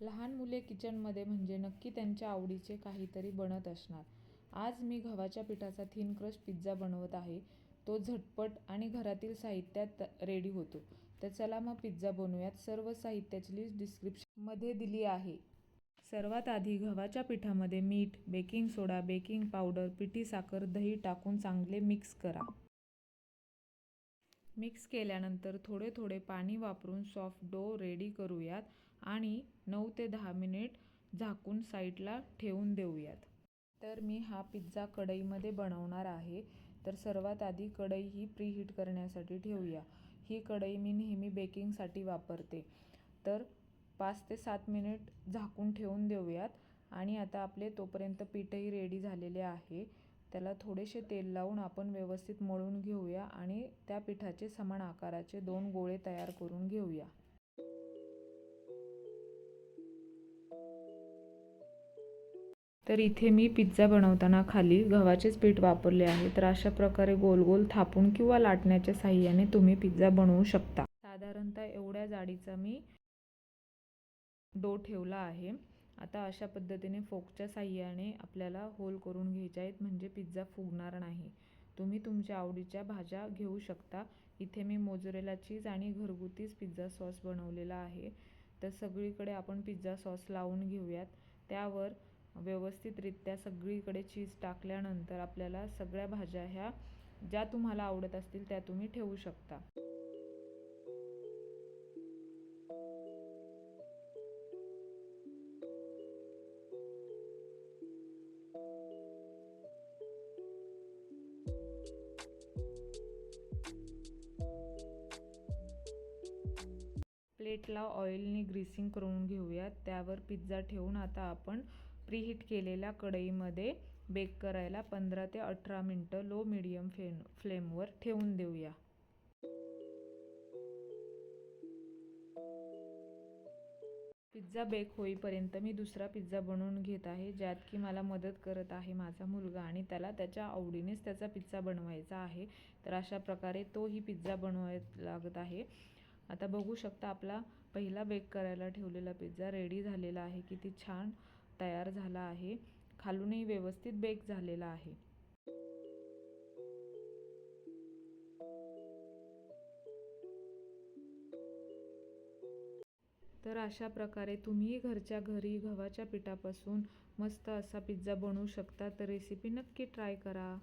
लहान मुले किचनमध्ये म्हणजे नक्की त्यांच्या आवडीचे काहीतरी बनत असणार. आज मी गव्हाच्या पिठाचा थिन क्रस्ट पिझ्झा बनवत आहे. तो झटपट आणि घरातील साहित्यात रेडी होतो. तर चला मग पिझ्झा बनवूयात. सर्व साहित्याची लिस्ट डिस्क्रिप्शनमध्ये दिली आहे. सर्वात आधी गव्हाच्या पिठामध्ये मीठ, बेकिंग सोडा, बेकिंग पावडर, पिठी साखर, दही टाकून चांगले मिक्स करा. मिक्स केल्यानंतर थोडे थोडे पाणी वापरून सॉफ्ट डो रेडी करूयात आणि 9 ते 10 मिनिट झाकून साईडला ठेवून देऊयात. तर मी हा पिझ्झा कढईमध्ये बनवणार आहे. तर सर्वात आधी कढई ही प्रीहीट करण्यासाठी ठेवूया. ही कढई मी नेहमी बेकिंगसाठी वापरते. तर 5 ते 7 मिनिट झाकून ठेवून देऊयात. आणि आता आपले तोपर्यंत पीठही रेडी झालेले आहे. त्याला थोडेसे तेल लावून आपण व्यवस्थित मळून घेऊया आणि त्या पिठाचे समान आकाराचे 2 गोळे तयार करून घेऊया. तर इथे मी पिझ्झा बनवताना खाली गव्हाचेच पीठ वापरले आहे. तर अशा प्रकारे गोल गोल थापून किंवा लाटण्याच्या साहाय्याने तुम्ही पिझ्झा बनवू शकता. साधारणतः एवढ्या जाडीचा मी डो ठेवला आहे. आता अशा पद्धतीने फोकच्या साहाय्याने आपल्याला होल करून घ्यायचे आहेत म्हणजे पिझ्झा फुगणार नाही. तुम्ही तुमच्या आवडीच्या भाज्या घेऊ शकता. इथे मी मोझरेला चीज आणि घरगुतीच पिझ्झा सॉस बनवलेला आहे. तर सगळीकडे आपण पिझ्झा सॉस लावून घेऊयात. त्यावर व्यवस्थितरित्या सगळीकडे चीज टाकल्यानंतर आपल्याला सगळ्या भाज्या ह्या ज्या तुम्हाला आवडत असतील त्या तुम्ही ठेवू शकता. प्लेटला ऑइलने ग्रीसिंग करून घेऊयात. त्यावर पिझ्झा ठेवून आता आपण प्रीहीट केलेल्या कढईमध्ये बेक करायला 15 ते 18 मिनटं लो मीडियम फ्लेमवर ठेवून देऊया. पिझ्झा बेक होईपर्यंत मी दुसरा पिझ्झा बनवून घेत आहे, ज्यात की मला मदत करत आहे माझा मुलगा आणि त्याला त्याच्या आवडीनेच त्याचा पिझ्झा बनवायचा आहे. तर अशा प्रकारे तोही पिझ्झा बनवायला लागत आहे. आता बघू शकता आपला पहिला बेक करायला ठेवलेला पिझ्झा रेडी झालेला आहे. किती छान तयार झाला आहे. खालूनही व्यवस्थित बेक झालेला आहे. तर अशा प्रकारे तुम्ही घरच्या घरी गव्हाच्या पिठापासून मस्त असा पिझ्झा बनवू शकता. तर रेसिपी नक्की ट्राय करा.